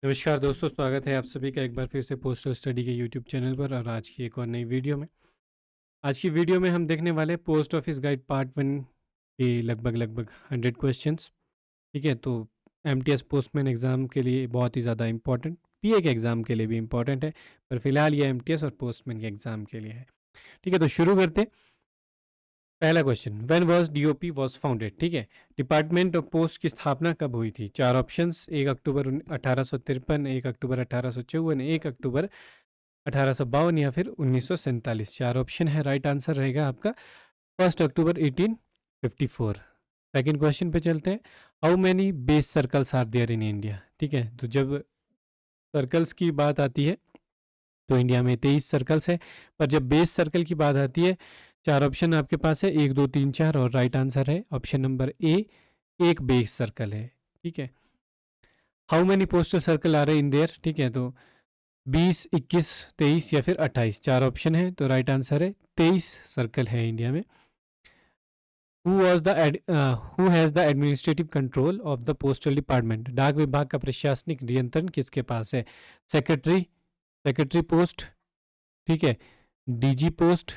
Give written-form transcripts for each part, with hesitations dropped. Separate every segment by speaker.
Speaker 1: नमस्कार दोस्तों, स्वागत है आप सभी का एक बार फिर से पोस्टल स्टडी के यूट्यूब चैनल पर और आज की एक और नई वीडियो में। आज की वीडियो में हम देखने वाले पोस्ट ऑफिस गाइड पार्ट 1 के लगभग 100 क्वेश्चंस। ठीक है, तो एमटीएस पोस्टमैन एग्ज़ाम के लिए बहुत ही ज़्यादा इंपॉर्टेंट, पीए के एग्ज़ाम के लिए भी इंपॉर्टेंट है, पर फिलहाल ये एमटीएस और पोस्टमैन के एग्ज़ाम के लिए है। ठीक है, तो शुरू करते हैं। पहला question, when was DOP was founded. ठीक है, डिपार्टमेंट ऑफ पोस्ट की स्थापना कब हुई थी? चार ऑप्शंस, 1 अक्टूबर 1853, 1 अक्टूबर 1854, 1 अक्टूबर 1852 या फिर 1947। चार ऑप्शन है, राइट आंसर रहेगा आपका 1 अक्टूबर 1854। सेकेंड क्वेश्चन पे चलते हैं। How many base circles are there in India. ठीक है, तो जब सर्कल्स की बात आती है तो इंडिया में 23 सर्कल्स है, पर जब बेस सर्कल की बात आती है, चार ऑप्शन आपके पास है, 1 2 3 4, और राइट आंसर है ऑप्शन नंबर ए, एक बेस सर्कल है। ठीक है, हाउ मैनी पोस्टल सर्कल आ रहे इन देयर। ठीक है, तो 20, 21, 23 या फिर 28, चार ऑप्शन है, तो राइट आंसर है 23 सर्कल है इंडिया में। Who has the administrative control of the postal department. डाक विभाग का प्रशासनिक नियंत्रण किसके पास है? सेक्रेटरी, सेक्रेटरी पोस्ट, ठीक है, DG post,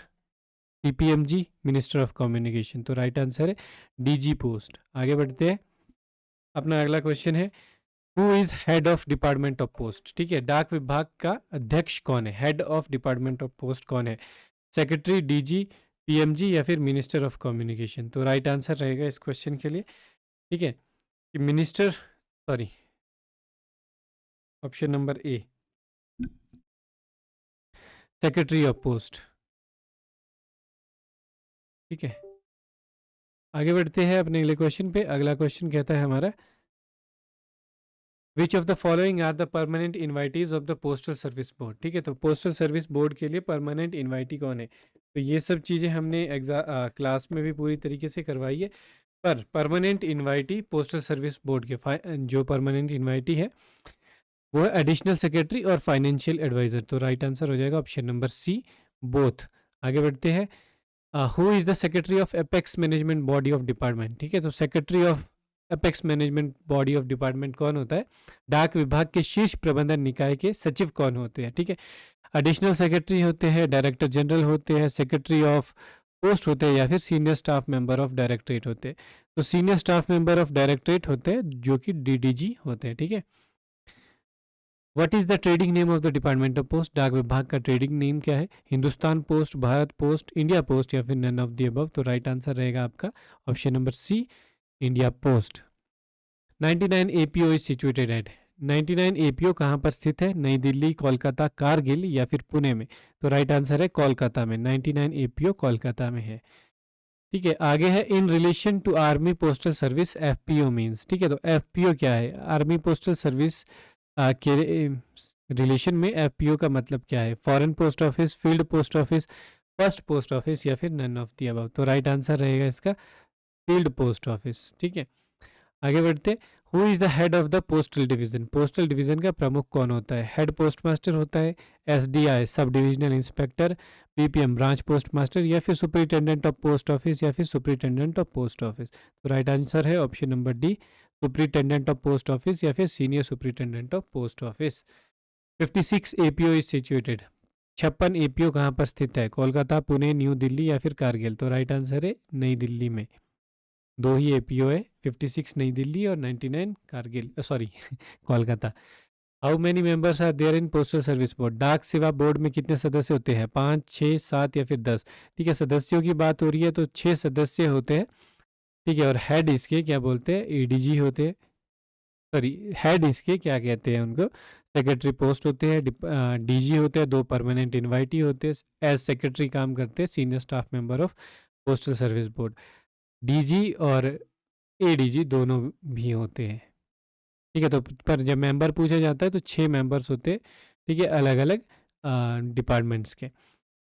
Speaker 1: PPMG, minister of communication. तो राइट आंसर है डीजी पोस्ट। आगे बढ़ते हैं, अपना अगला क्वेश्चन है, who is head of department of post. ठीक है, डाक विभाग का अध्यक्ष कौन है? Head of department of post कौन है? सेक्रेटरी, डीजी, पीएमजी या फिर मिनिस्टर ऑफ कम्युनिकेशन। तो राइट आंसर रहेगा इस क्वेश्चन के लिए, ठीक है, कि minister, sorry, option number A, secretary of post. ठीक है, आगे बढ़ते हैं अपने अगले क्वेश्चन पे। अगला क्वेश्चन कहता है हमारा, which of the following are the permanent invitees of the postal service board. ठीक है, तो पोस्टल सर्विस बोर्ड के लिए परमानेंट इन्वाइटी कौन है? तो ये सब चीज़ें हमने क्लास में भी पूरी तरीके से करवाई है, पर permanent invitee postal service board के जो परमानेंट इन्वाइटी है वो है एडिशनल सेक्रेटरी और फाइनेंशियल एडवाइजर। तो राइट आंसर हो जाएगा ऑप्शन नंबर सी, बोथ। आगे बढ़ते हैं, who is the secretary of apex management body of department. ठीक है, तो secretary of apex management body of department कौन होता है? डाक विभाग के शीर्ष प्रबंधन निकाय के सचिव कौन होते हैं? ठीक है, एडिशनल सेक्रेटरी होते हैं, डायरेक्टर जनरल होते हैं, सेक्रेटरी ऑफ पोस्ट होते हैं या फिर senior staff member of directorate होते हैं। तो senior staff member of directorate होते हैं जो कि डीडीजी होते हैं। ठीक है, what is the trading name of the department of post. डाक विभाग का ट्रेडिंग नेम क्या है? Hindustan post, Bharat post, India post या फिर नन ऑफ द अबव। तो राइट आंसर रहेगा आपका option number C, India post. 99 APO is situated eight. 99 APO कहाँ पर स्थित है? नई दिल्ली, कोलकाता, कारगिल या फिर पुणे में। तो राइट आंसर है कोलकाता में। 99 एपीओ कोलकाता में है। ठीक है, आगे है, in relation to army postal service FPO means. ठीक है, तो एफपीओ क्या है? आर्मी पोस्टल सर्विस के रिलेशन में एफपीओ का मतलब क्या है? Foreign post office, field post office, first post office या फिर नन ऑफ दी अबव। तो राइट आंसर रहेगा इसका फील्ड पोस्ट ऑफिस। ठीक है, आगे बढ़ते, who is the head of the postal division. Postal division का प्रमुख कौन होता है? हेड पोस्ट मास्टर होता है, SDI sub divisional inspector, ppm branch post master या फिर सुपरिटेंडेंट ऑफ पोस्ट ऑफिस या फिर सुपरिटेंडेंट ऑफ पोस्ट ऑफिस। तो राइट आंसर है option number D, superintendent of post office या फिर senior superintendent of post office. 56 APO is situated. 56 APO कहाँ पर स्थित है? कोलकाता, पुणे, न्यू दिल्ली या फिर कारगिल। तो राइट आंसर है नई दिल्ली में। दो ही एपीओ है, 56 नई दिल्ली और 99 Kargil, sorry Kolkata. How many members are there in postal service board. डाक सेवा बोर्ड में कितने सदस्य होते हैं? 5, 6, 7 या फिर 10। ठीक है, सदस्यों की बात हो रही है तो 6 सदस्य होते हैं। ठीक है, और हेड इसके क्या बोलते हैं? एडीजी होते हैं, सॉरी, हेड इसके क्या कहते हैं उनको? सेक्रेटरी पोस्ट होते हैं, डीजी होते हैं, 2 परमानेंट इन्वाइटी होते हैं, एज सेक्रेटरी काम करते हैं senior staff member of postal service board. DG और एडीजी दोनों भी होते हैं। ठीक है, तो पर जब मेंबर पूछा जाता है तो 6 मेंबर्स होते हैं। ठीक है, अलग अलग डिपार्टमेंट्स के।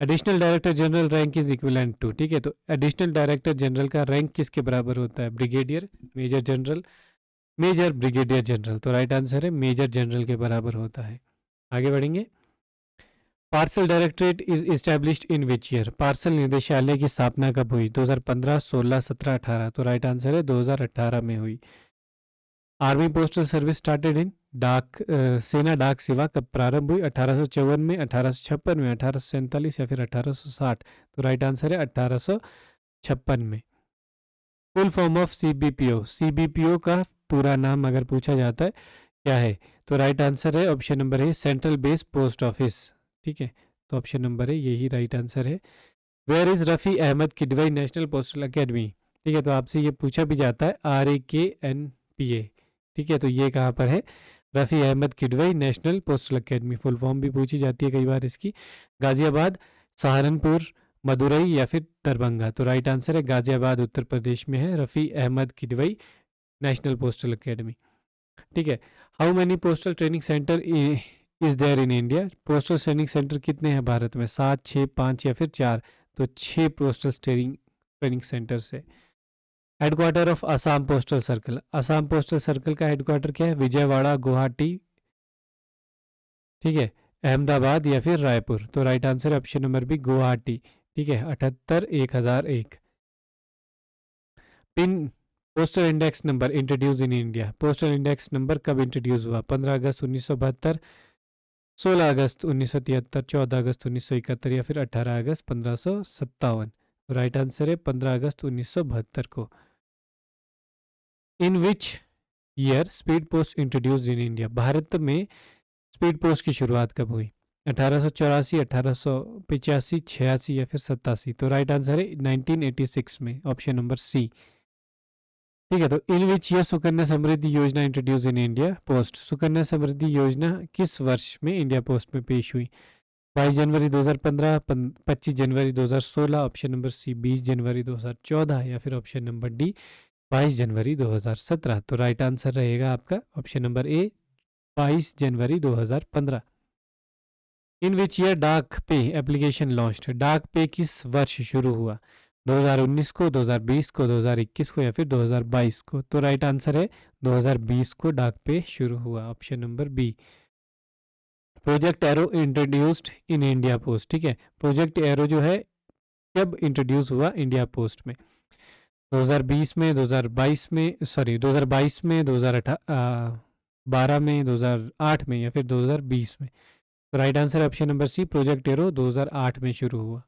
Speaker 1: Additional director general rank is equivalent to. ठीक है, तो एडिशनल डायरेक्टर जनरल का रैंक किसके बराबर होता है? Brigadier, major general, major, brigadier general. तो राइट आंसर है मेजर जनरल के बराबर होता है। आगे बढ़ेंगे, parcel directorate is established in which year. पार्सल निदेशालय की स्थापना कब हुई? 2015, 16, 17, 18। तो राइट आंसर है 2018 में हुई। Army postal service started in सेना डाक सेवा कब प्रारंभ हुई? 1854 में, 1856 में, 1847 या फिर 1860? तो राइट आंसर है 1856 में। Full form of CBPO, CBPO का पूरा नाम अगर पूछा जाता है क्या है? तो राइट आंसर है ऑप्शन नंबर है सेंट्रल बेस पोस्ट ऑफिस। ठीक है, तो ऑप्शन नंबर है यही राइट आंसर है। Where is Rafi Ahmed Kidwai national postal academy? ठीक है, तो आपसे ये पूछा भी जाता है RAKNPA। ठीक है, तो ये कहाँ पर है? Rafi Ahmed Kidwai national postal academy. Full form भी पूछी जाती है कई बार इसकी। गाजियाबाद, सहारनपुर, मदुरई या फिर दरभंगा? तो राइट आंसर है गाजियाबाद, उत्तर प्रदेश में है Rafi Ahmed Kidwai national postal academy. ठीक है, how many postal training centre is there in India? Postal training centre कितने हैं भारत में? 7, 6, 5 या फिर 4? तो 6 पोस्टल ट्रेनिंग सेंटर है। Headquarter of Assam postal circle, Assam postal circle का हेडक्वार्टर क्या है? विजयवाड़ा, गुवाहाटी, ठीक है, अहमदाबाद या फिर रायपुर? तो राइट आंसर है ऑप्शन नंबर बी, गुवाहाटी। ठीक है, 78 1001। Pin postal index number introduce in India, postal index number कब इंट्रोड्यूस हुआ? 15 अगस्त 1972, 16 अगस्त 1973, 14 अगस्त 1971 या फिर 18 अगस्त 1557? राइट आंसर है 15 अगस्त 1972 को। In which year speed post introduce in India? Bharat में स्पीड पोस्ट की शुरुआत कब हुई? 1884, 1885, 86 या फिर 87? तो राइट आंसर है 1986 में, ऑप्शन नंबर सी। ठीक है, तो इन which year Sukanya Samriddhi Yojana introduce in India post? Sukanya Samriddhi Yojana किस वर्ष में इंडिया पोस्ट में पेश हुई? 22 जनवरी 2015, 25 जनवरी 2016? ऑप्शन नंबर सी 20 जनवरी 2014 या फिर ऑप्शन नंबर डी 22 जनवरी 2017? तो राइट आंसर रहेगा आपका option number A 22 January 2015। In which year डाक पे एप्लीकेशन लॉन्च्ड? डाक पे किस वर्ष शुरू हुआ? 2019 को, 2020 को, 2021 को या फिर 2022 को? तो राइट आंसर है 2020 को डाक पे शुरू हुआ, option number B. Project arrow introduced in India post? ठीक है, प्रोजेक्ट एरो जो है कब इंट्रोड्यूस हुआ इंडिया पोस्ट में? 2020 में, 2022 में, सॉरी 2022 में, 2012 में, 2008 में या फिर 2020 में? तो right answer option number C, project arrow 2008 में शुरू हुआ।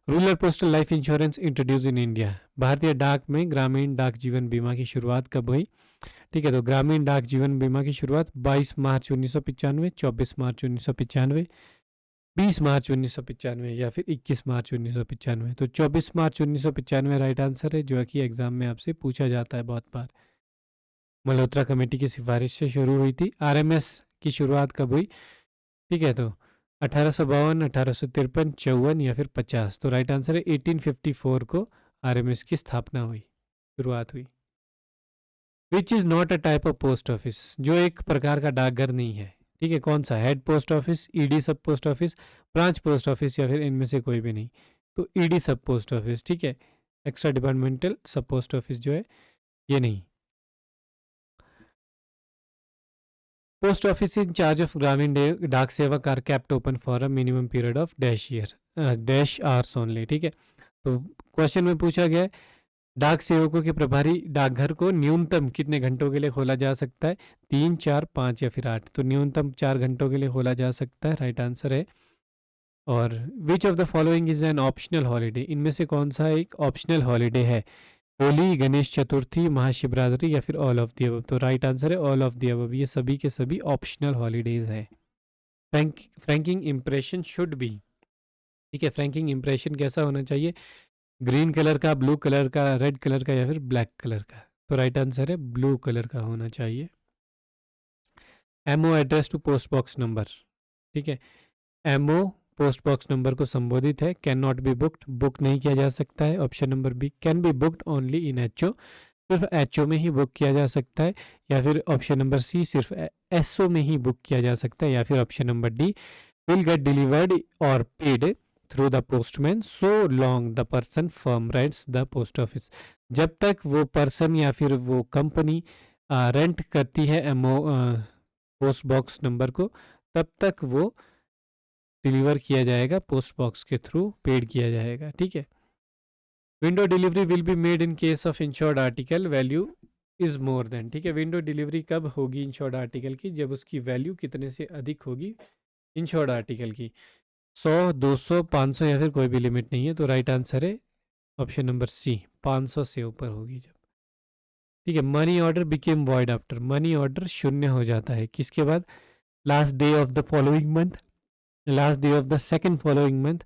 Speaker 1: Rural postal life insurance introduce in India? भारतीय डाक में ग्रामीण डाक जीवन बीमा की शुरुआत कब हुई? ठीक है, तो ग्रामीण डाक जीवन बीमा की शुरुआत 22 मार्च 1995, 24 मार्च 1995, 20 मार्च 1995 या फिर 21 मार्च 1995? तो 24 मार्च 1995 राइट आंसर है, जो कि एग्जाम में आपसे पूछा जाता है बहुत बार। मल्होत्रा कमेटी की सिफारिश से शुरू हुई थी। RMS की शुरुआत कब हुई? ठीक है, तो 1852, 1853, 54 या फिर 50? तो राइट आंसर है 1854 को RMS की स्थापना हुई, शुरुआत हुई। Which is not a type of post office? जो एक प्रकार का डाकघर नहीं है, ठीक है, कौन सा? हेड पोस्ट ऑफिस, ED सब post office, branch post office या फिर इनमें से कोई भी नहीं? तो ED सब पोस्ट ऑफिस। ठीक है, extra departmental sub post office जो है ये नहीं। Post office in charge of ग्रामीण डाक सेवक are kept open for a minimum period of dash year dash hours only. ठीक है, तो क्वेश्चन में पूछा गया है डाक सेवकों के प्रभारी डाकघर को न्यूनतम कितने घंटों के लिए खोला जा सकता है? 3, 4, 5 या फिर 8? तो न्यूनतम 4 घंटों के लिए खोला जा सकता है, राइट आंसर है। और विच of the following is an optional holiday? इनमें से कौन सा एक ऑप्शनल हॉलीडे है? होली, गणेश चतुर्थी, महाशिवरात्रि या फिर ऑल ऑफ दी अबव? तो राइट आंसर है ऑल ऑफ दी अबव, ये सभी के सभी ऑप्शनल हॉलीडेज हैं। फ्रैंकिंग इम्प्रेशन शुड बी, ठीक है, फ्रैंकिंग इम्प्रेशन कैसा होना चाहिए? ग्रीन कलर का, ब्लू कलर का, रेड कलर का या फिर ब्लैक कलर का? तो राइट आंसर है ब्लू कलर का होना चाहिए। MO address to post box number, ठीक है, MO पोस्ट बॉक्स नंबर को संबोधित है। Can not be booked, book नहीं किया जा सकता है, option number B. Can be booked only in HO, सिर्फ HO में ही बुक किया जा सकता है, या फिर ऑप्शन नंबर सी सिर्फ SO में ही बुक किया जा सकता है, या फिर option number D will get delivered और paid through the postman so long the person firm rents the post office. जब तक वो पर्सन या फिर वो कंपनी रेंट करती है MO पोस्ट बॉक्स नंबर को, तब तक वो डिलीवर किया जाएगा, पोस्ट बॉक्स के थ्रू पेड किया जाएगा। ठीक है, window delivery will be made in case of insured article value is more than, ठीक है। विंडो डिलीवरी कब होगी इंश्योर्ड आर्टिकल की? जब उसकी वैल्यू कितने से अधिक होगी इंश्योर्ड आर्टिकल की। 100, 200, 500 या फिर कोई भी लिमिट नहीं है। तो राइट आंसर है ऑप्शन नंबर सी, 500 से ऊपर होगी जब। ठीक है। Money order became void after, money order शून्य हो जाता है किसके बाद? Last day of the following month, last day of the second following month,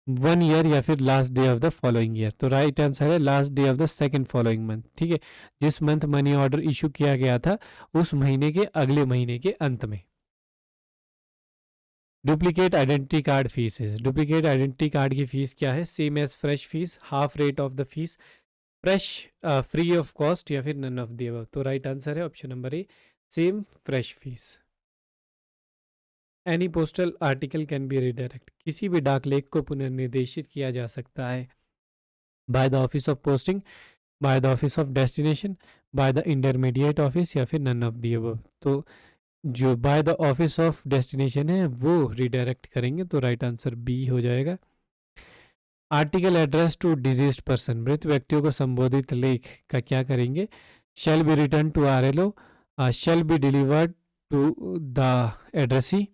Speaker 1: 1 year, या फिर last day of the following year. तो राइट आंसर है last day of the second following month. ठीक है। जिस मंथ मनी ऑर्डर इशू किया गया था उस महीने के अगले महीने के अंत में। Duplicate identity card fees, duplicate identity card की फीस क्या है? Same as fresh fees, half rate of the fees, fresh, free of cost, या फिर नन ऑफ द अबव। तो राइट आंसर है option number A, same fresh fees. Any postal article can be redirect, किसी भी डाक लेख को पुनर्निर्देशित किया जा सकता है by the office of posting, by the office of destination, by the intermediate office, या फिर नन ऑफ दी अबव। तो जो by the office of destination है वो रिडायरेक्ट करेंगे। तो राइट आंसर बी हो जाएगा। Article address to deceased person, मृत व्यक्तियों को संबोधित लेख का क्या करेंगे? Shall be return to RLO, shall be delivered to the addressee,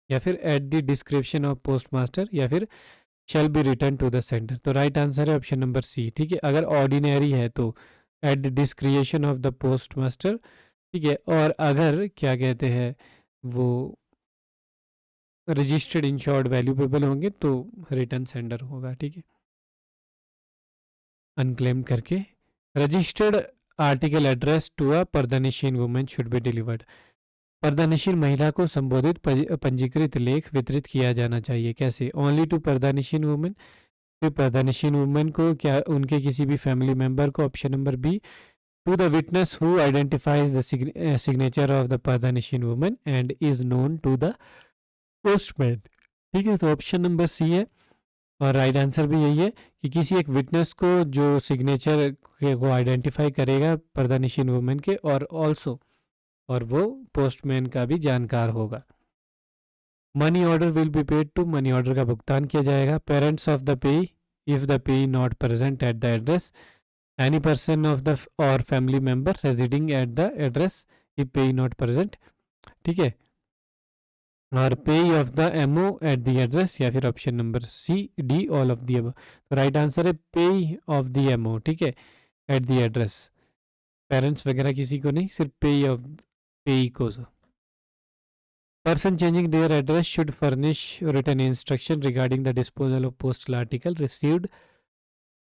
Speaker 1: या फिर at the discretion of post master, या फिर shall be return to the centre. तो राइट आंसर है ऑप्शन नंबर सी। ठीक है। अगर ऑर्डिनरी है तो at the discretion of the post master. ठीक है। और अगर क्या कहते हैं वो रजिस्टर्ड इंश्योर्ड वैल्यूएबल होंगे तो रिटर्न सेंडर होगा। ठीक है। अनक्लेम करके registered article address to a pardanashin women should be delivered, पर्दानिशीन महिला को संबोधित पंजीकृत लेख वितरित किया जाना चाहिए। कैसे? ओनली टू पर्दानिशीन वुमेन, फिर पर्दानिशीन वुमेन को क्या उनके किसी भी फैमिली मेंबर को, option number B, to the witness who identifies the signature of the pardanashin women and is known to the postman. ठीक है। तो ऑप्शन नंबर सी है और राइट आंसर भी यही है कि किसी एक विटनेस को जो सिग्नेचर को आइडेंटिफाई करेगा पर्दानिशीन वुमेन के, और ऑल्सो और वो पोस्टमैन का भी जानकार होगा। Money order will be paid to, money order का भुगतान किया जाएगा parents of the payee if the payee not present at the address, any person of the और family member residing at the address if payee not present. ठीक है। और payee of the MO at the address, या फिर option number C D all of the above. तो right answer है payee of the ammo. ठीक है। Eight the address, parents वगैरह किसी को नहीं, सिर्फ पे ऑफ पे को। Person changing their address should furnish written instruction regarding the disposal of postal article received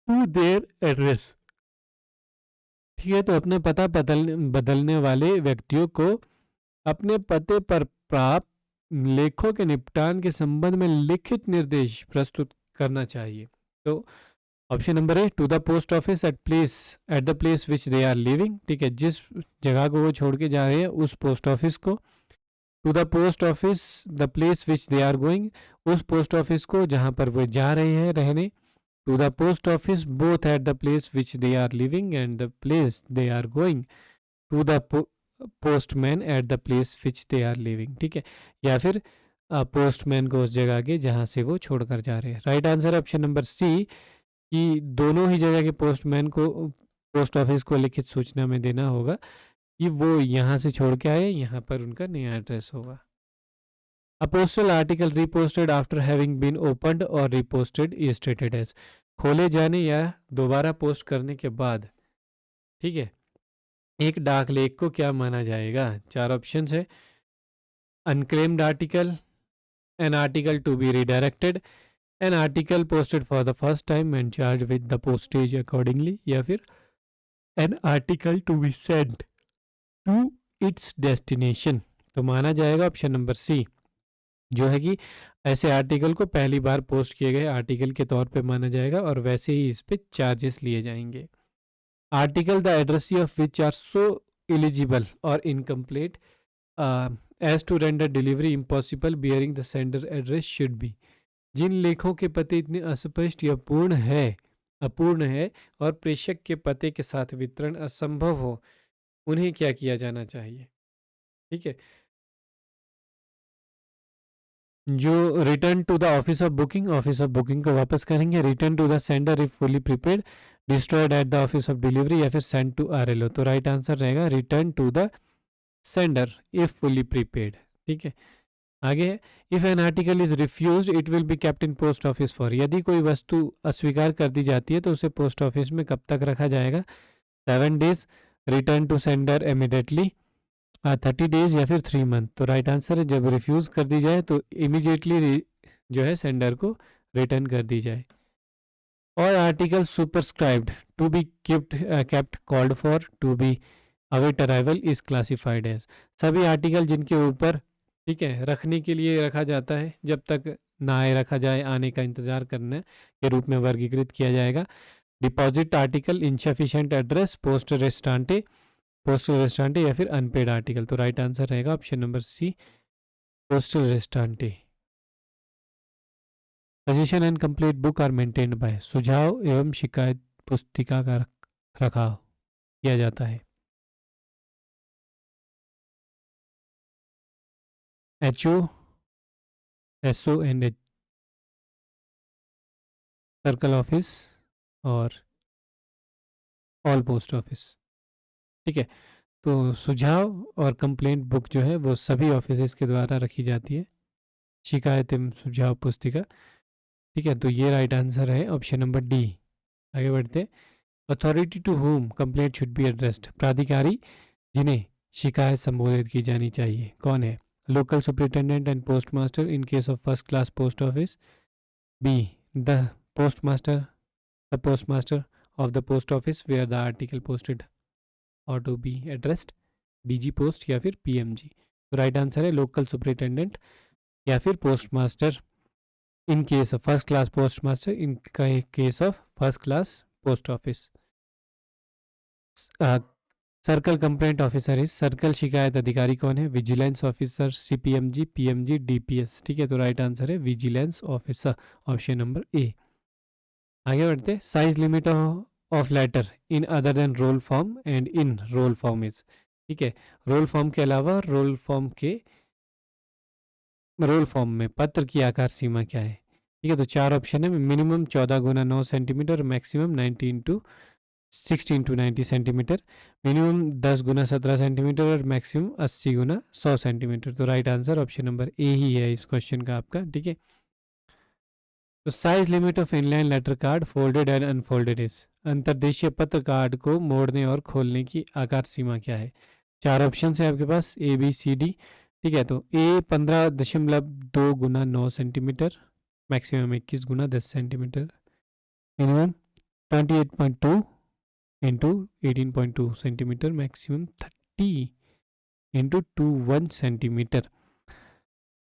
Speaker 1: to their address। ठीक है। तो अपना पता बदलने वाले व्यक्तियों को अपने पते पर प्राप्त लेखों के निपटान के संबंध में लिखित निर्देश प्रस्तुत करना चाहिए। तो option number A, to the post office at the place which they are living. ठीक है। जिस जगह को वो छोड़ के जा रहे हैं उस पोस्ट ऑफिस को। To the post office the place which they are going, उस पोस्ट ऑफिस को जहाँ पर वो जा रहे हैं रहने। To the post office both at the place which they are living and the place they are going. To the postman at the place which they are living. ठीक है। या फिर पोस्टमैन को उस जगह के जहाँ से वो छोड़कर जा रहे हैं। Right answer option number C, कि दोनों ही जगह के पोस्टमैन को पोस्ट ऑफिस को लिखित सूचना में देना होगा कि वो यहाँ से छोड़ के आए, यहाँ पर उनका नया एड्रेस होगा। A postal article reposted after having been opened or reposted is stated as, खोले जाने या दोबारा पोस्ट करने के बाद। ठीक है। एक डाक लेख को क्या माना जाएगा? 4 ऑप्शंस है। Unclaimed article, an article to be redirected, an article posted for the first time and charge with the postage accordingly, या फिर an article to be sent to its destination. तो माना जाएगा ऑप्शन नंबर सी, जो है कि ऐसे आर्टिकल को पहली बार पोस्ट किए गए आर्टिकल के तौर पे माना जाएगा और वैसे ही इस पे चार्जेस लिए जाएंगे। Article the addressee of which are so illegible और incomplete as to render delivery impossible bearing the sender address should be, जिन लेखों के पते इतने अस्पष्ट या अपूर्ण है और प्रेषक के पते के साथ वितरण असंभव हो, उन्हें क्या किया जाना चाहिए? ठीक है। जो return to the office of booking को वापस करेंगे। Return to the sender if fully prepaid, destroyed at the office of delivery या फिर सेंड टू आरएलओ। तो राइट आंसर रहेगा return to the sender if fully prepaid. ठीक है, आगे है if an article is refused it will be kept in post office for. यदि कोई वस्तु अस्वीकार कर दी जाती है तो उसे पोस्ट ऑफिस में कब तक रखा जाएगा? 7 days, return to sender immediately, 30 days या फिर 3 month। तो राइट आंसर है जब रिफ्यूज कर दी जाए तो इमीडिएटली जो है सेंडर को रिटर्न कर दी जाए। और article superscribed to be kept called for to be await arrival is classified as. सभी आर्टिकल जिनके ऊपर ठीक है रखने के लिए रखा जाता है जब तक ना आए रखा जाए आने का इंतजार करने के रूप में वर्गीकृत किया जाएगा। Deposit article, insufficient address, postal restante या फिर अनपेड आर्टिकल। तो राइट आंसर रहेगा option number C, postal restante. Suggestion and complete book are maintained by. सुझाव एवं शिकायत पुस्तिका का रखाव किया जाता है। HO, SO and circle office और ऑल पोस्ट ऑफिस। ठीक है, तो सुझाव और कंप्लेंट बुक जो है वो सभी ऑफिस के द्वारा रखी जाती है, शिकायत एवं सुझाव पुस्तिका। ठीक है, तो ये राइट आंसर है ऑप्शन नंबर डी। आगे बढ़ते। Authority to home complaint should be addressed. प्राधिकारी जिन्हें शिकायत संबोधित की जानी चाहिए कौन है? Local superintendent and post master in case of first class post office. B the post master of the post office where the article posted or to be addressed, DG post या फिर पीएमजी। तो right answer है local superintendent या फिर post master in case of first class post master in case of first class post office. Circle complaint officer is, circle शिकायत अधिकारी कौन है? Vigilance officer, CPMG, PMG, DPS. ठीक है, तो राइट आंसर है vigilance officer, option number A. आगे बढ़ते। Size limit of letter in other than roll form and in roll form is. ठीक है, रोल फॉर्म के अलावा रोल फॉर्म में पत्र की आकार सीमा क्या है? ठीक है, तो 4 ऑप्शन है। मिनिमम 14 गुना 9 centimetre, maximum 16 to 90 centimetre, minimum 10 गुना 17 सेंटीमीटर और मैक्सिमम 80 गुना 100 सेंटीमीटर। तो right answer option number A ही है इस क्वेश्चन का आपका। ठीक है, तो size limit of inland letter card folded and unfolded is. अंतर्देशीय पत्र कार्ड को मोड़ने और खोलने की आकार सीमा क्या है? 4 ऑप्शन है आपके पास, ए बी सी डी। ठीक है, तो ए 15.2 गुना 9 सेंटीमीटर, मैक्सिमम 21 गुना 10 centimetre, minimum 28.2 into 18.2 centimetre, maximum 30 into 21 centimetre.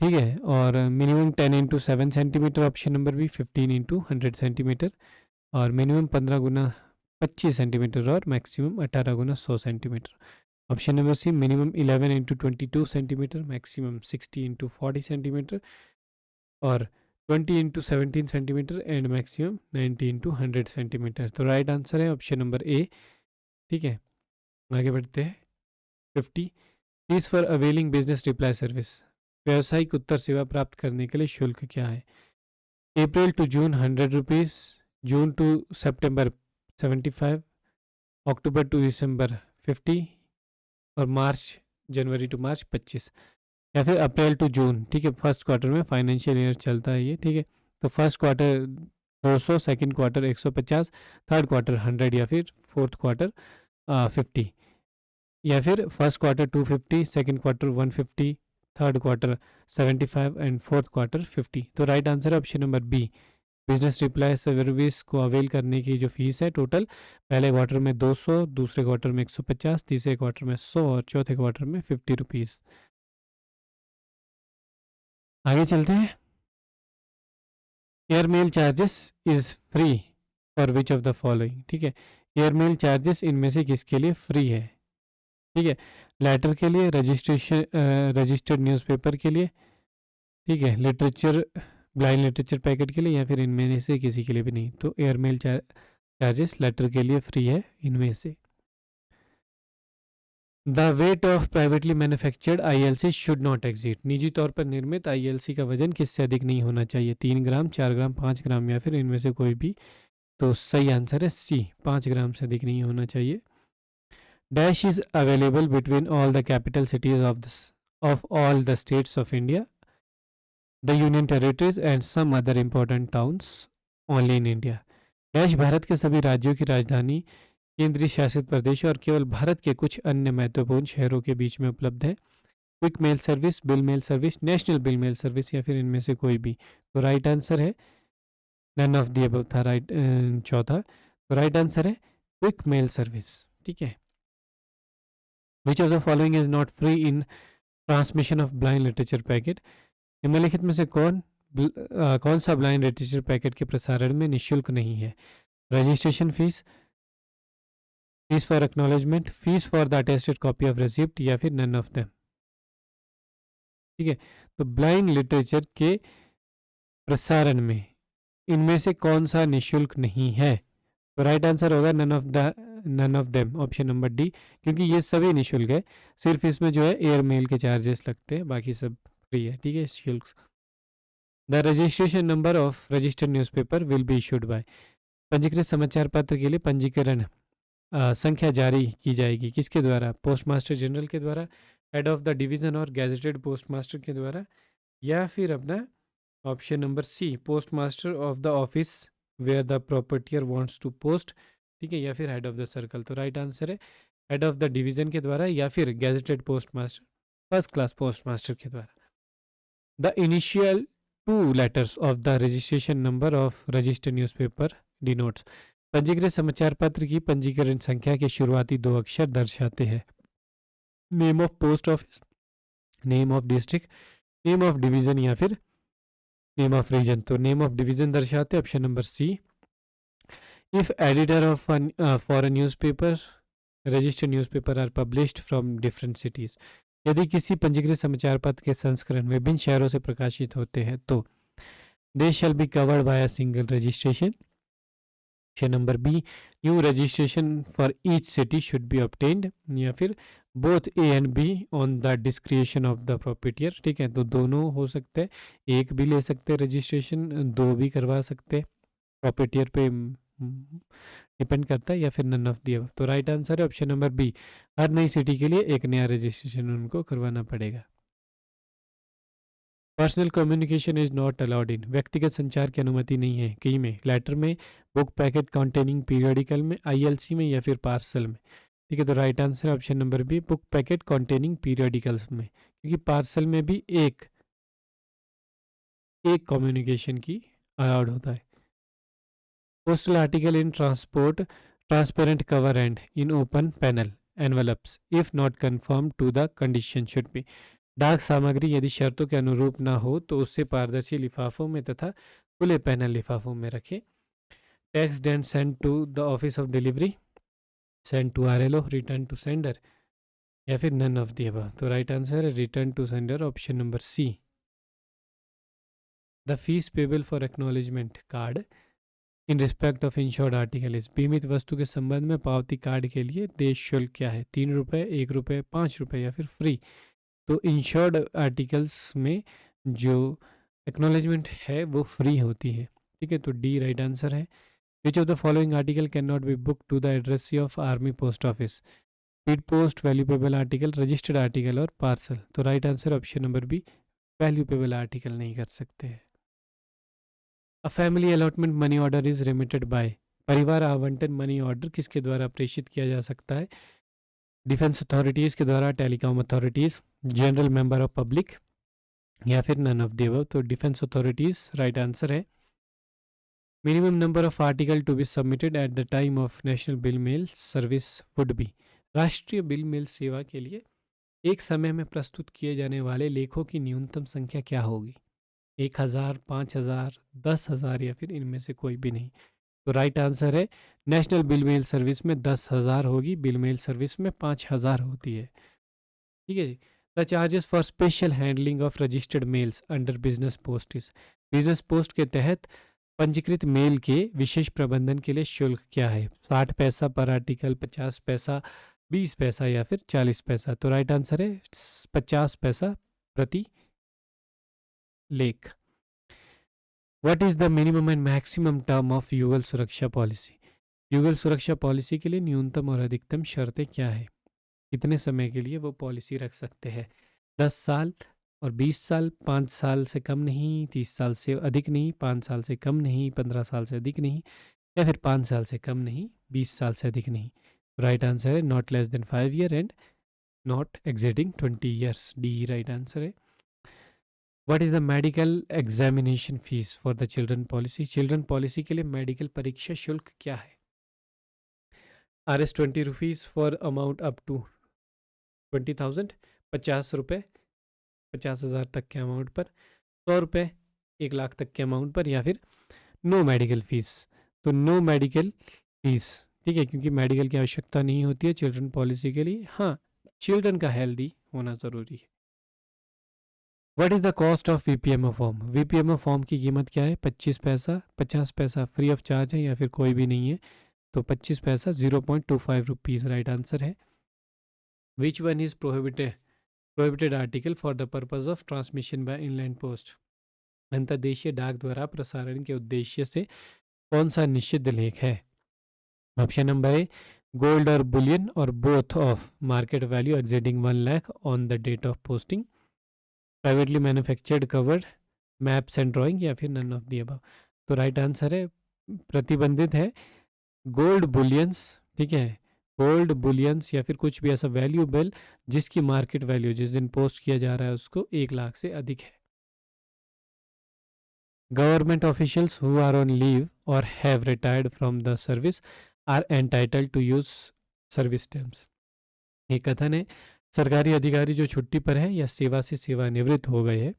Speaker 1: ठीक है, और minimum 10 into 7 centimetre, option number B 15 into 100 centimetre, और मिनिमम 15 गुना 25 सेंटीमीटर और मैक्सिमम 18 गुना 100 centimetre. Option number C minimum 11 into 22 centimetre, maximum 60 into 40 centimetre, और 20 into 17 centimetre and maximum 90 into 100 centimetre. तो right answer है ऑप्शन नंबर ए। ठीक है, आगे बढ़ते हैं। 50 fees for availing business reply service. व्यावसायिक उत्तर सेवा प्राप्त करने के लिए शुल्क क्या है? April to June 100 rupees, June to September 75, October to December 50 और जनवरी टू मार्च 25, या फिर अप्रैल टू जून। ठीक है, फर्स्ट क्वार्टर में फाइनेंशियल ईयर चलता है ये। ठीक है, तो first quarter 200, second quarter 150, third quarter 100 या फिर फोर्थ क्वार्टर 50, या फिर first quarter 250, second quarter 150, third quarter 75 and fourth quarter 50। तो राइट आंसर है option number B. Business reply service को अवेल करने की जो फीस है टोटल, पहले क्वार्टर में 200, दूसरे क्वार्टर में 150, तीसरे क्वार्टर में 100 और चौथे क्वार्टर में 50 रुपीज़। आगे चलते हैं। Airmail charges is free for which of the following. ठीक है, एयरमेल चार्जेस इनमें से किसके लिए फ्री है? ठीक है, लेटर के लिए, रजिस्टर्ड न्यूज़पेपर के लिए, ठीक है, ब्लाइंड लिटरेचर पैकेट के लिए, या फिर इनमें से किसी के लिए भी नहीं। तो एयरमेल चार्जेस लेटर के लिए फ्री है इनमें से। The weight of privately manufactured ILC should not exceed. निजी तौर पर निर्मित ILC का वजन किससे अधिक नहीं होना चाहिए? 3 ग्राम, 4 ग्राम, 5 ग्राम या फिर इनमें से कोई भी तो सही आंसर है सी, 5 ग्राम से अधिक नहीं होना चाहिए। Dash is available between all the capital cities of all the states of India, the union territories and some other important towns only in India. Dash Bharat के सभी राज्यों की राजधानी, केंद्रीय शासित प्रदेश और केवल भारत के कुछ अन्य महत्वपूर्ण शहरों के बीच में उपलब्ध है। Quick mail service, bill mail service, national bill mail service या फिर इनमें से कोई भी। तो राइट आंसर है नन ऑफ दी अबव था राइट, चौथा। तो राइट आंसर है क्विक मेल सर्विस। ठीक है। Which of the following is not free in transmission of blind literature packet. निम्नलिखित में से कौन सा ब्लाइंड लिटरेचर पैकेट के प्रसारण में निःशुल्क नहीं है? Registration fees, fees for acknowledgement, fees for the attested copy of receipt या फिर नन ऑफ देम। ठीक है। तो ब्लाइंड लिटरेचर के प्रसारण में इनमें से कौन सा निःशुल्क नहीं है? तो राइट आंसर होगा none of them, option number D, क्योंकि ये सभी निःशुल्क है। सिर्फ इसमें जो है एयर मेल के चार्जेस लगते हैं, बाकी सब फ्री है। ठीक है, शुल्क। The registration number of registered newspaper will be issued by. पंजीकृत समाचार पत्र के लिए पंजीकरण संख्या जारी की जाएगी किसके द्वारा? पोस्ट मास्टर जनरल के द्वारा, हेड ऑफ द डिवीजन और गैजेटेड पोस्ट मास्टर के द्वारा, या फिर अपना option number C, post master of the office where the proprietor wants to post. ठीक है, या फिर हेड ऑफ द सर्कल। तो राइट आंसर है हेड ऑफ द डिवीजन के द्वारा या फिर gazetted post master, first class post master के द्वारा। The initial 2 letters of the registration number of registered newspaper denotes। पंजीकृत समाचार पत्र की पंजीकरण संख्या के शुरुआती 2 अक्षर दर्शाते हैं name of post office, name of district, name of division या फिर नेम ऑफ रीजन। तो नेम ऑफ डिवीजन दर्शाते option number C. If editor of for a newspaper, registered newspaper are published from different cities. यदि किसी पंजीकृत समाचार पत्र के संस्करण विभिन्न शहरों से प्रकाशित होते हैं तो they shall be covered by a single registration. Option number B, new registration for each city should be obtained, या फिर both A and B on the discretion of the proprietor. ठीक है, तो दोनों हो सकते हैं, एक भी ले सकते हैं रजिस्ट्रेशन, दो भी करवा सकते हैं, प्रॉपर्टियर पे डिपेंड करता है, या फिर नन ऑफ दी अबव। तो राइट आंसर है ऑप्शन नंबर बी, हर नई सिटी के लिए एक नया रजिस्ट्रेशन उनको करवाना पड़ेगा। Personal communication is not allowed in, व्यक्तिगत संचार की अनुमति नहीं है कहीं में, लेटर में, बुक पैकेट कंटेनिंग पीरियडिकल में, आईएलसी में या फिर पार्सल में। ठीक है, तो राइट आंसर है option number B, book packet containing periodicals में, क्योंकि पार्सल में भी एक कम्युनिकेशन की अलाउड होता है। Postal article in transport transparent cover and in open panel envelopes if not confirm to the condition should be. डाक सामग्री यदि शर्तों के अनुरूप ना हो तो उससे पारदर्शी लिफाफों में तथा खुले पैनल लिफाफों में रखें। Text and send to the office of delivery, send to RLO, return to sender, या फिर नन ऑफ दी अबव। तो राइट आंसर है return to sender, option number C. The fees payable for acknowledgement card in respect of insured article is, बीमित वस्तु के संबंध में पावती कार्ड के लिए देय शुल्क क्या है? 3 रुपये, 1 रुपये, 5 रुपये या फिर फ्री। तो इंश्योर्ड आर्टिकल्स में जो एक्नॉलेजमेंट है वो फ्री होती है। ठीक है, तो डी राइट आंसर है। Which of the following article can not be book to the address of army post office? Speed post, value payable article, registered article और पार्सल। तो right answer option number B, value payable article नहीं कर सकते हैं। A family allotment money order is remitted by, परिवार आवंटन money order किसके द्वारा प्रेषित किया जा सकता है? डिफेंस अथॉरिटीज़ के द्वारा, telecom authorities, general member of public, या फिर नन ऑफ द अबव। तो डिफेंस अथॉरिटीज़ राइट आंसर है। Minimum number of article to be submitted at the time of national bill mail service would be, राष्ट्रीय bill mail सेवा के लिए एक समय में प्रस्तुत किए जाने वाले लेखों की न्यूनतम संख्या क्या होगी? 1000, 5000, 10,000 या फिर इनमें से कोई भी नहीं। तो राइट आंसर है नेशनल बिल मेल सर्विस में 10,000 होगी, बिल मेल सर्विस में 5,000 होती है। ठीक है जी। The charges for special handling of registered mails under business post is, business post के तहत पंजीकृत मेल के विशेष प्रबंधन के लिए शुल्क क्या है? 60 पैसा पर आर्टिकल, 50 पैसा, 20 पैसा या फिर 40 पैसा। तो राइट आंसर है 50 पैसा प्रति लेख। What is the minimum and maximum term of युगल सुरक्षा पॉलिसी? युगल सुरक्षा पॉलिसी के लिए न्यूनतम और अधिकतम शर्तें क्या है? कितने समय के लिए वो पॉलिसी रख सकते हैं? 10 साल और 20 साल, 5 साल से कम नहीं, 30 साल से अधिक नहीं, 5 साल से कम नहीं, 15 साल से अधिक नहीं, या फिर 5 साल से कम नहीं, 20 साल से अधिक नहीं। राइट आंसर है not less than 5 year and not exceeding 20 years. D right answer है। What is the medical examination fees for the children policy? Children policy के लिए मेडिकल परीक्षा शुल्क क्या है? Rs 20 rupees for amount up to 20,000, 50 रुपये 50,000 तक के अमाउंट पर, 100 रुपये 1 लाख तक के अमाउंट पर, या फिर नो मेडिकल फीस। तो नो मेडिकल फीस, ठीक है, क्योंकि मेडिकल की आवश्यकता नहीं होती है चिल्ड्रन पॉलिसी के लिए। हाँ, चिल्ड्रन का हेल्दी होना ज़रूरी है। What is the cost of VPMO form? VPMO form की कीमत क्या है? 25 पैसा, 50 पैसा फ्री ऑफ चार्ज है, या फिर कोई भी नहीं है? तो 25 पैसा, 0.25 रुपीज़ राइट आंसर है। Which one is prohibited article for the purpose of transmission by inland post? अंतर्देशीय डाक द्वारा प्रसारण के उद्देश्य से कौन सा निषिद्ध लेख है? ऑप्शन नंबर ए, गोल्ड और बुलियन और both of market value exceeding 1 lakh on the date of posting, privately manufactured covered maps and drawing, या फिर नन ऑफ दी अबव। तो राइट आंसर है प्रतिबंधित है गोल्ड बुलियंस, ठीक है, गोल्ड बुलियंस या फिर कुछ भी ऐसा वैल्यूबल जिसकी मार्केट वैल्यू जिस दिन पोस्ट किया जा रहा है उसको 1 लाख से अधिक है। Government officials who are on leave or have retired from the service are entitled to use service stamps. ये कथन है सरकारी अधिकारी जो छुट्टी पर है या सेवा से सेवानिवृत्त हो गए हैं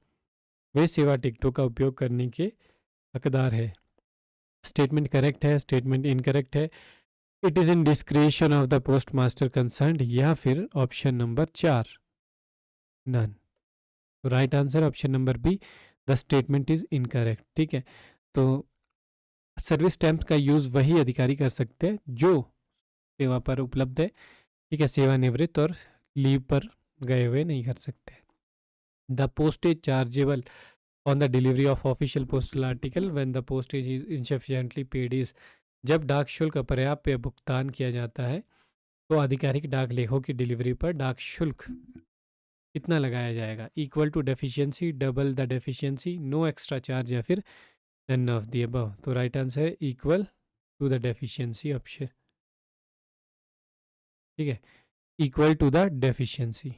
Speaker 1: वे सेवा टिकटों का उपयोग करने के हकदार है। स्टेटमेंट करेक्ट है, स्टेटमेंट इनकरेक्ट है। It is in discretion of the post master concern, या फिर ऑप्शन नंबर 4 नन। तो right answer option number B, the statement is incorrect. ठीक है, तो सर्विस स्टैंप का यूज़ वही अधिकारी कर सकते हैं जो सेवा पर उपलब्ध है, ठीक है, सेवानिवृत्त और लीव पर गए हुए नहीं कर सकते। The postage chargeable on the delivery of official postal article when the postage is insufficiently paid is, जब डाक शुल्क अपर्याप्त भुगतान किया जाता है तो आधिकारिक डाक लेखों की डिलीवरी पर डाक शुल्क कितना लगाया जाएगा? Equal to deficiency, double the deficiency, no extra charge, या फिर नन ऑफ दी अबव। तो राइट आंसर है equal to the deficiency option, ठीक है, इक्वल टू द डेफिशिएंसी।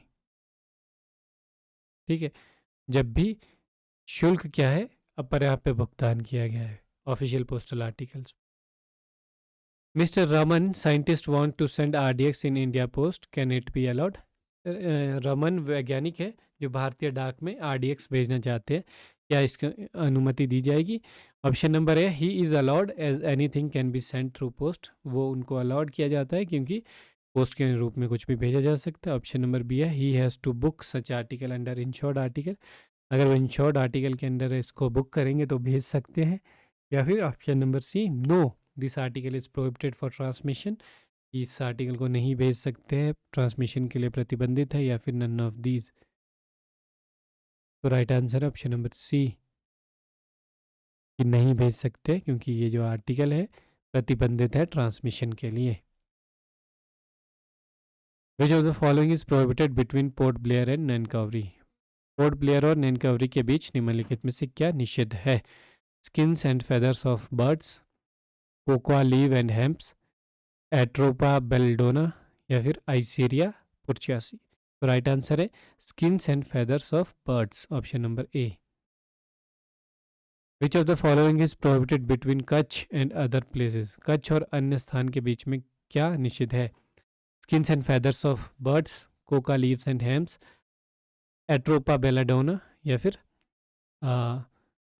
Speaker 1: ठीक है, जब भी शुल्क क्या है अपर्याप्त भुगतान किया गया है official postal articles. Mister Raman scientist want to send RDX in India post, can it be allowed? Raman वैज्ञानिक है जो भारतीय डाक में आरडीएक्स भेजना चाहते हैं, क्या इसकी अनुमति दी जाएगी? ऑप्शन नंबर है he is allowed as anything can be send through post, वो उनको अलाउड किया जाता है क्योंकि पोस्ट के रूप में कुछ भी भेजा जा सकता है। ऑप्शन नंबर बी है he has to book such article under insured article, अगर वो इंश्योर्ड आर्टिकल के अंडर इसको बुक करेंगे तो भेज सकते हैं। या फिर option number C, no this article is prohibited for transmission, इस आर्टिकल को नहीं भेज सकते हैं, ट्रांसमिशन के लिए प्रतिबंधित है, या फिर नन ऑफ दीज। तो राइट आंसर है ऑप्शन नंबर सी कि नहीं भेज सकते क्योंकि ये जो आर्टिकल है प्रतिबंधित है ट्रांसमिशन के लिए। Which of the following is prohibited between Port Blair and Nancowry? Port Blair और नैनकावरी के बीच निम्नलिखित में से क्या निषिद्ध है? Skins and feathers of birds, cocoa leave and hemps, atropa belladonna, या फिर आइसीरिया पुरचासी। तो राइट आंसर है skins and feathers of birds, option number A. Which of the following is prohibited between Kutch and other places? Kutch और अन्य स्थान के बीच में क्या निषिद्ध है? Skins and feathers of birds, coca leaves and hemps, atropa belladonna, या फिर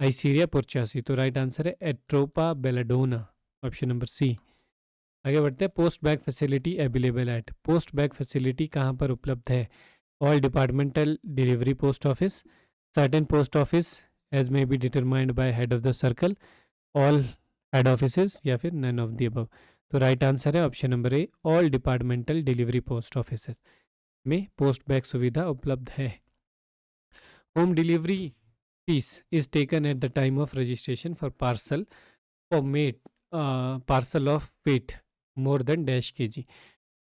Speaker 1: आइसीरिया पुरचासी। तो राइट आंसर है atropa belladonna, option number C. आगे बढ़ते हैं, post bag facility available at, post bag facility कहाँ पर उपलब्ध है? All departmental delivery post office, certain post office as may be determined by head of the circle, all head offices, या फिर none of the above. तो right answer है option number A, all departmental delivery post office में post bag सुविधा उपलब्ध है। Home delivery fees is taken at the time of registration for parcel for mate parcel of weight more than dash KG.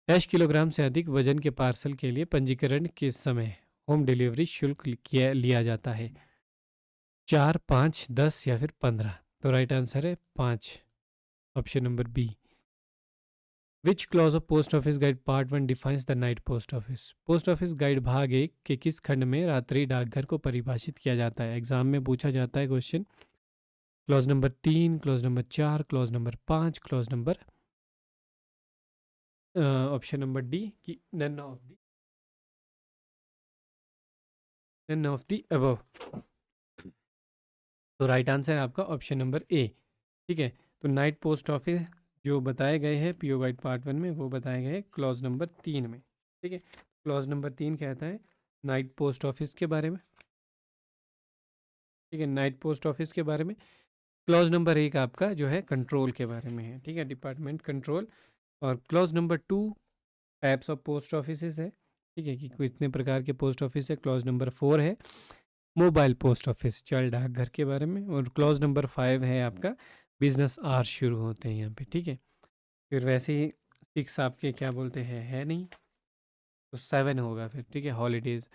Speaker 1: Dash kilogram से अधिक वजन के parcel के लिए पंजीकरण के समय होम डिलीवरी शुल्क लिया जाता है। 4, 5, 10 या फिर 15। तो राइट आंसर है 5, option number B. Which clause of post office guide part 1 defines the night post office. Post office guide भाग 1 के किस खंड में रात्रि डाकघर को परिभाषित किया जाता है? एग्जाम में पूछा जाता है question. Clause number 3, clause number 4, clause number 5, clause number option number D की नन ऑफ दी अबव। तो राइट आंसर है आपका ऑप्शन नंबर ए। ठीक है, तो नाइट पोस्ट ऑफिस जो बताए गए हैं पीओ गाइड पार्ट 1 में वो बताए गए हैं क्लॉज नंबर 3 में। ठीक है, क्लॉज नंबर 3 कहता है नाइट पोस्ट ऑफिस के बारे में। ठीक है, नाइट पोस्ट ऑफिस के बारे में। क्लॉज नंबर 1 आपका जो है कंट्रोल के बारे में है। ठीक है, डिपार्टमेंट कंट्रोल। और clause number 2 types of post office है। ठीक है, कि कितने प्रकार के पोस्ट ऑफिस है। क्लॉज नंबर 4 है मोबाइल पोस्ट ऑफिस, चल डाकघर के बारे में। और क्लॉज नंबर 5 है आपका बिजनेस आवर्स शुरू होते हैं यहाँ पे। ठीक है, फिर वैसे ही 6 आपके क्या बोलते हैं है नहीं, तो 7 होगा फिर। ठीक है, हॉलीडेज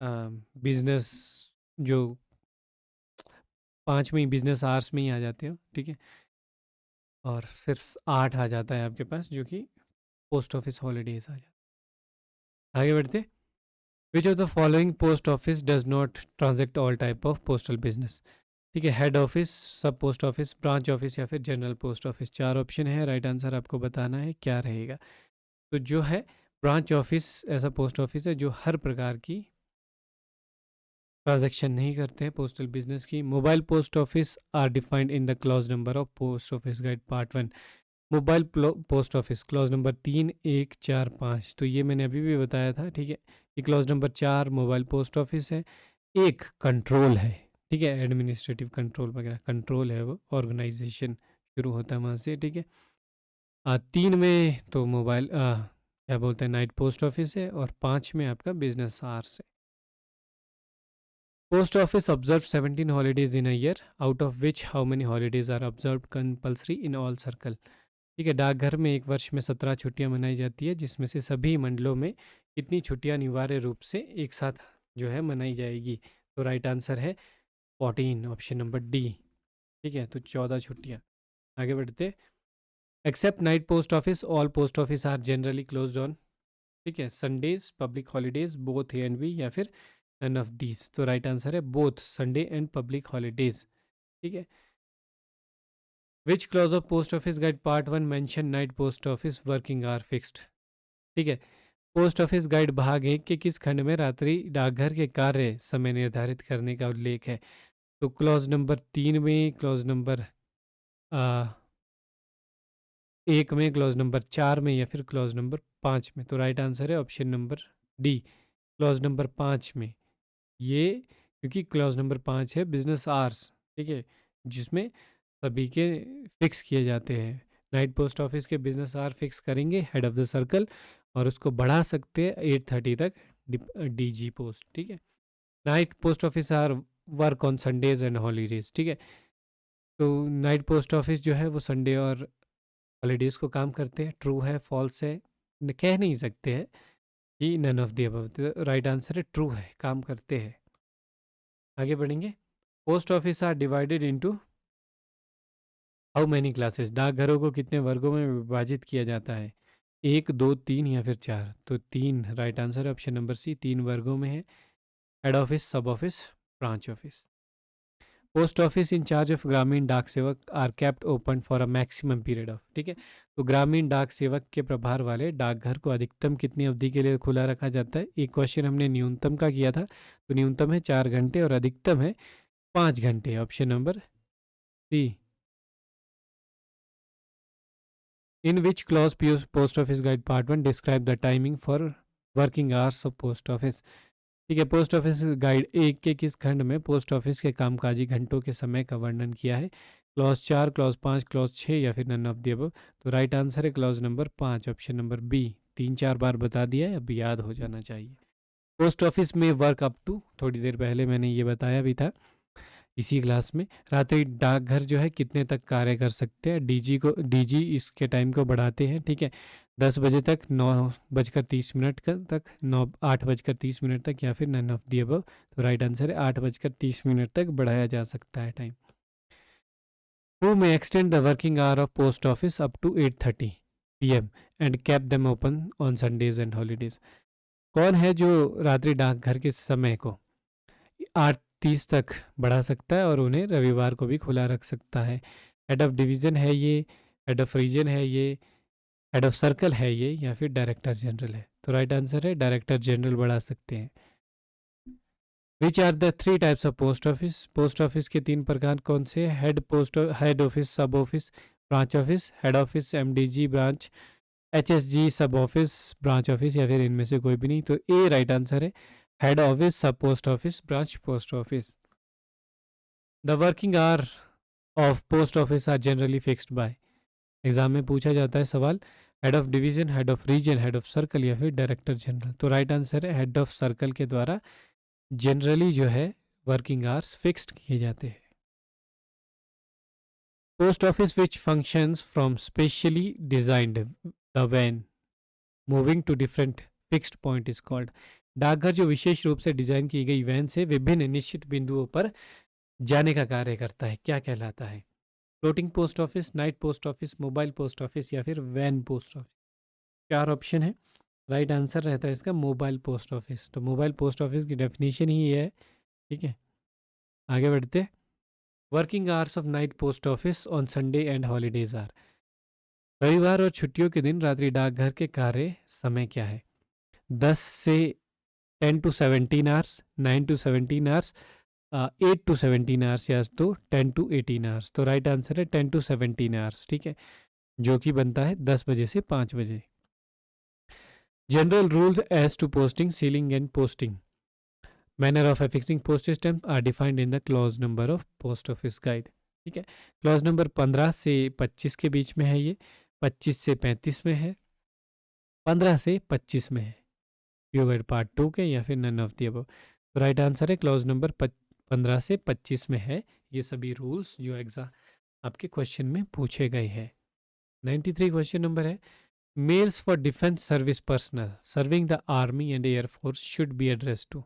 Speaker 1: बिजनेस जो 5 में ही बिजनेस आवर्स में ही आ जाते हो। ठीक है, और फिर 8 आ जाता है आपके पास जो कि पोस्ट ऑफिस हॉलीडेज आ जाता है। आगे बढ़ते। Which of the following post office does not transact all type of postal business. ठीक है, head office, sub post office, branch office या फिर जनरल पोस्ट ऑफिस। 4 ऑप्शन है, राइट आंसर आपको बताना है क्या रहेगा। तो जो है ब्रांच ऑफिस ऐसा पोस्ट ऑफिस है जो हर प्रकार की ट्रांजैक्शन नहीं करते हैं पोस्टल बिजनेस की। Mobile post office are defined in the clause number of post office guide part 1। Mobile post office clause number 3, 1, 4, 5। तो ये मैंने अभी भी बताया था। ठीक है, ये clause number 4 mobile post office है। एक कंट्रोल है। ठीक है, एडमिनिस्ट्रेटिव कंट्रोल वगैरह कंट्रोल है, वो ऑर्गेनाइजेशन शुरू होता है वहाँ से। ठीक है, 3 में तो मोबाइल क्या बोलते हैं नाइट पोस्ट ऑफिस है। और 5 में आपका बिजनेस आवर्स है। Post office observe 17 holidays in a year, out of which how many holidays are observe compulsory in all circle. ठीक है, डाकघर में एक वर्ष में 17 छुट्टियां मनाई जाती है, जिसमें से सभी मंडलों में कितनी छुट्टियां अनिवार्य रूप से एक साथ जो है मनाई जाएगी। तो राइट आंसर है 14, ऑप्शन नंबर डी। ठीक है, तो 14 छुट्टियां। आगे बढ़ते। Except night post office all post office are generally close on. ठीक है, Sundays, public holidays, both A and B या फिर नन ऑफ दीज। तो राइट आंसर है both Sunday and public holidays. ठीक है, which clause of post office guide part 1 mention night post office working hour fixed. ठीक है, post office guide भाग 1 के किस खंड में रात्रि डाकघर के कार्य समय निर्धारित करने का उल्लेख है? तो क्लॉज नंबर 3 में, क्लॉज नंबर 1 में, क्लॉज नंबर 4 में या फिर क्लॉज नंबर 5 में। तो राइट आंसर है option number D, clause number 5 में। ये क्योंकि क्लॉज नंबर 5 है बिजनेस आवर्स। ठीक है, जिसमें सभी के फिक्स किए जाते हैं। नाइट पोस्ट ऑफिस के बिजनेस आवर फिक्स करेंगे हेड ऑफ द सर्कल, और उसको बढ़ा सकते हैं 8:30 तक डीजी पोस्ट। ठीक है, night post office are work on Sundays and holidays. ठीक है, तो नाइट पोस्ट ऑफिस जो है वो संडे और हॉलीडेज को काम करते हैं। ट्रू है, फॉल्स है, कह नहीं सकते हैं कि none of the above. Right answer है ट्रू है, काम करते हैं। आगे बढ़ेंगे। Post office are divided into how many classes. डाकघरों को कितने वर्गों में विभाजित किया जाता है? 1, 2, 3 या फिर 4। तो 3 राइट आंसर है, ऑप्शन नंबर सी, 3 वर्गों में है। Head office, sub office, branch office. Post office in charge of ग्रामीण डाक सेवक are kept open for a maximum period of. ठीक है, तो ग्रामीण डाक सेवक के प्रभार वाले डाकघर को अधिकतम कितनी अवधि के लिए खुला रखा जाता है? एक क्वेश्चन हमने न्यूनतम का किया था, तो न्यूनतम है 4 घंटे और अधिकतम है 5 घंटे, option number C. In which clause post office guide part 1 describe the timing for working hours of post office. ठीक है, पोस्ट ऑफिस गाइड 1 के किस खंड में पोस्ट ऑफिस के कामकाजी घंटों के समय का वर्णन किया है? क्लॉज 4, क्लॉज 5, क्लॉज 6 या फिर नन ऑफ द अबव। तो राइट आंसर है clause number 5, option number B. 3-4 बार बता दिया है, अब याद हो जाना चाहिए। पोस्ट ऑफिस में वर्क अप टू, थोड़ी देर पहले मैंने ये बताया भी था, इसी क्लास में। रात्रि डाकघर जो है कितने तक कार्य कर सकते हैं, डीजी इसके टाइम को बढ़ाते हैं, ठीक है, 10 बजे तक, 9:30 तक, 8:30 तक, या फिर नन ऑफ दी अबव। तो राइट आंसर है 8:30 तक बढ़ाया जा सकता है time. Who may extend the working hour of post office up to 8:30 PM and kept them open on Sundays and holidays? कौन है जो रात्रि डाकघर के समय को 8:30 तक बढ़ा सकता है और उन्हें रविवार को भी खुला रख सकता है? हेड ऑफ डिवीजन है ये, हेड ऑफ रीजन है ये, हेड ऑफ सर्कल है ये, या फिर डायरेक्टर जनरल है? तो राइट आंसर है डायरेक्टर जनरल बढ़ा सकते हैं। Which are the 3 types of post office? Post office के 3 प्रकार कौन से? Head office, sub office, branch office. Head office, MDG branch, HSG sub office, branch office, या फिर इनमें से कोई भी नहीं? तो ए राइट आंसर है, head office, sub post office, branch post office. The working hour of post office are generally fixed by. Exam में पूछा जाता है सवाल, head of division, head of region, head of circle, या फिर director general? तो right answer है head of circle के द्वारा जनरली जो है वर्किंग आवर्स फिक्स्ड किए जाते हैं। Post office which functions from specially designed the van moving to different fixed point is called. डाकघर जो विशेष रूप से डिजाइन की गई वैन से विभिन्न निश्चित बिंदुओं पर जाने का कार्य करता है, क्या कहलाता है? Floating post office, night post office, mobile post office, या फिर वैन पोस्ट ऑफिस? 4 ऑप्शन है। राइट आंसर रहता है इसका मोबाइल पोस्ट ऑफिस। तो मोबाइल पोस्ट ऑफिस की डेफिनेशन ही ये है, ठीक है। आगे बढ़ते। Working hours of night post office on Sunday and holidays are. रविवार और छुट्टियों के दिन रात्रि डाकघर के कार्य समय क्या है? 10 से 10 to 17 hours, 9 to 17 hours, 8 to 17 hours, या तो 10 टू 18 आवर्स? तो राइट आंसर है 10 टू 17 आवर्स, ठीक है, जो कि बनता है 10 बजे से 5 बजे। General rules as to posting, sealing and posting, manner of affixing postage stamp are defined in the clause number of post office guide, ठीक है। क्लॉज नंबर 15 से 25 के बीच में है ये, 25 से 35 में है, 15 से 25 में है। पीओ गाइड पार्ट 2 के, या फिर नन ऑफ दी अबव? तो राइट आंसर है क्लॉज नंबर 15 से 25 में है ये सभी रूल्स जो एग्जाम आपके क्वेश्चन में पूछे गए हैं। 93 क्वेश्चन नंबर है, males for defence service personnel serving the army and air force should be address to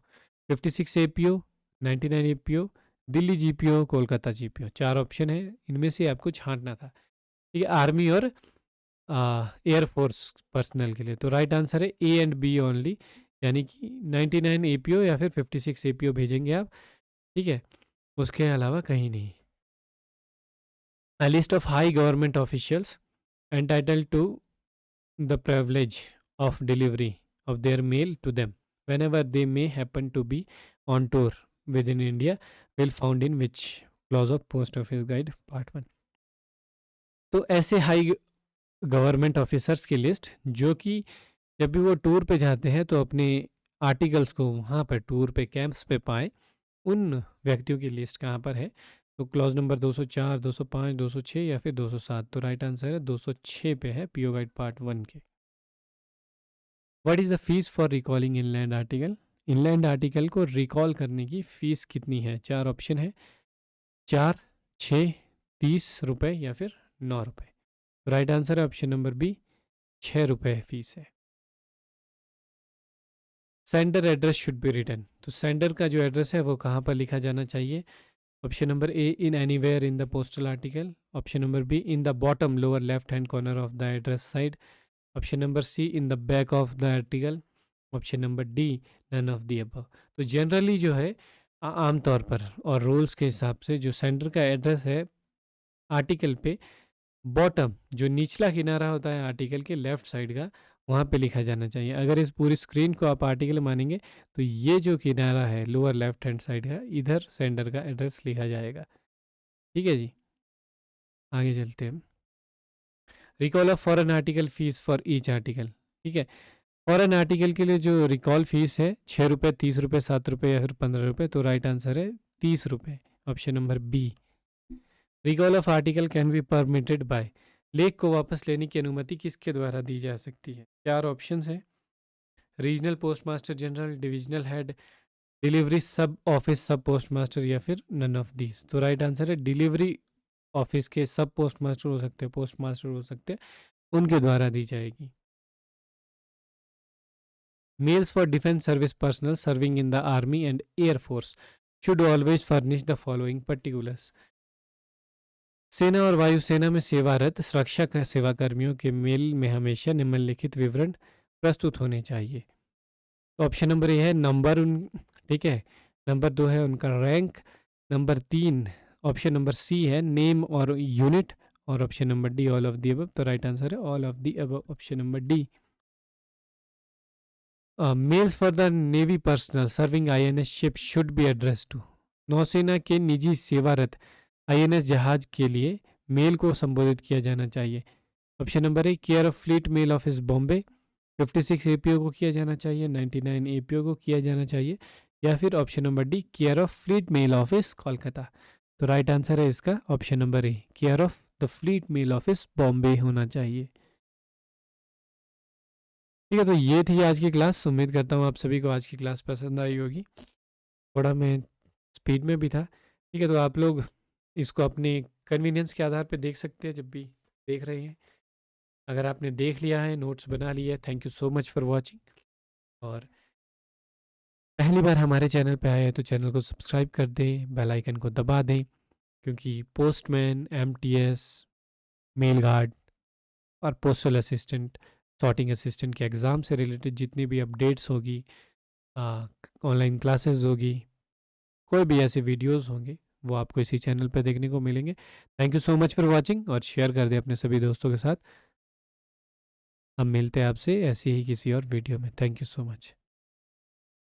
Speaker 1: 56 APO, 99 APO, Delhi GPO, Kolkata GPO? 4 option है, इनमें से आपको छांटना था, ठीक है, आर्मी और एयरफोर्स पर्सनल के लिए। तो राइट आंसर है ए एंड बी ओनली, यानी कि 99 एपीओ या फिर 56 एपीओ भेजेंगे आप, ठीक है, उसके अलावा कहीं नहीं। A list of high government officials entitled to the privilege of delivery of their mail to them whenever they may happen to be on tour within India will found in which clause of Post Office Guide Part 1? तो ऐसे high government officers की list जो कि जब भी वो tour पे जाते हैं तो अपने आर्टिकल्स को वहाँ पर टूर पे कैंप्स पे पाए, उन व्यक्तियों की लिस्ट कहाँ पर है? तो क्लॉज नंबर 204, 205, 206, या फिर 207? तो राइट आंसर है 206 पे है पीओ गाइड पार्ट 1 के। What is the fees for recalling inland article? Inland article को रिकॉल करने की फ़ीस कितनी है? 4 ऑप्शन है, 4, 6, 30 रुपये, या फिर 9 रुपये? राइट आंसर है ऑप्शन नंबर बी, 6 रुपये फीस है। Sender address should be written, तो सेंडर का जो एड्रेस है वो कहाँ पर लिखा जाना चाहिए? Option number A, in anywhere in the postal article. Option number B, in the bottom lower left hand corner of the address side. Option number C, in the back of the article. Option number D, none of the above? तो generally जो है आमतौर पर और rules के हिसाब से जो सेंडर का एड्रेस है आर्टिकल पे, बॉटम जो निचला किनारा होता है आर्टिकल के लेफ्ट साइड का, वहाँ पे लिखा जाना चाहिए। अगर इस पूरी स्क्रीन को आप आर्टिकल मानेंगे तो ये जो किनारा है लोअर लेफ्ट हैंड साइड का, इधर सेंडर का एड्रेस लिखा जाएगा, ठीक है जी। आगे चलते हैं। Recall of foreign article fees for each article, ठीक है। फॉरेन आर्टिकल के लिए जो रिकॉल फीस है 6 रुपये, 30 रुपये, 7 रुपये, या फिर 15 रुपये? तो राइट आंसर है 30 रुपये, option number B. Recall of article can be permitted by, लेख को वापस लेने की अनुमति किसके द्वारा दी जा सकती है? 4 ऑप्शंस हैं, regional post master general, divisional head, delivery सब ऑफिस सब पोस्ट मास्टर या फिर नन ऑफ दीज। तो राइट आंसर है डिलीवरी ऑफिस के सब पोस्ट मास्टर हो सकते हैं, पोस्ट मास्टर हो सकते हैं, उनके द्वारा दी जाएगी। Mails for defence service personnel serving in the army and air force should always furnish the following particulars. सेना और वायुसेना में सेवारत सुरक्षा सेवा कर्मियों के मेल में हमेशा निम्नलिखित विवरण प्रस्तुत होने चाहिए। तो ऑप्शन नंबर ए है नंबर उन, ठीक है, नंबर 2 है उनका rank, number 3 option number C है नेम और यूनिट, और option number D all of the above. तो राइट आंसर है all of the above, option number D. Mails for the navy personnel serving INS ship should be address to. नौसेना के निजी सेवारत INS जहाज के लिए मेल को संबोधित किया जाना चाहिए। Option number A care of fleet mail office Bombay 56 APO को किया जाना चाहिए, 99 एपीओ को किया जाना चाहिए, या फिर option number D care of fleet mail office Kolkata. तो राइट आंसर है इसका option number A care of the fleet mail office Bombay होना चाहिए। ठीक है, तो ये थी आज की क्लास। उम्मीद करता हूँ आप सभी को आज की क्लास पसंद आई होगी। थोड़ा मैं स्पीड में भी था। ठीक है, तो आप लोग इसको अपने कन्वीनियंस के आधार पे देख सकते हैं जब भी देख रहे हैं। अगर आपने देख लिया है, नोट्स बना लिया है, thank you so much for watching. और पहली बार हमारे चैनल पे आए हैं तो चैनल को सब्सक्राइब कर दें, बेल आइकन को दबा दें, क्योंकि पोस्टमैन, एमटीएस, मेल गार्ड और पोस्टल असिस्टेंट, सॉर्टिंग असिस्टेंट के एग्ज़ाम से रिलेटेड जितनी भी अपडेट्स होगी, ऑनलाइन क्लासेस होगी, कोई भी ऐसे वीडियोस होंगे, वो आपको इसी चैनल पे देखने को मिलेंगे। Thank you so much for watching, और शेयर कर दें अपने सभी दोस्तों के साथ। हम मिलते हैं आपसे ऐसे ही किसी और वीडियो में। Thank you so much.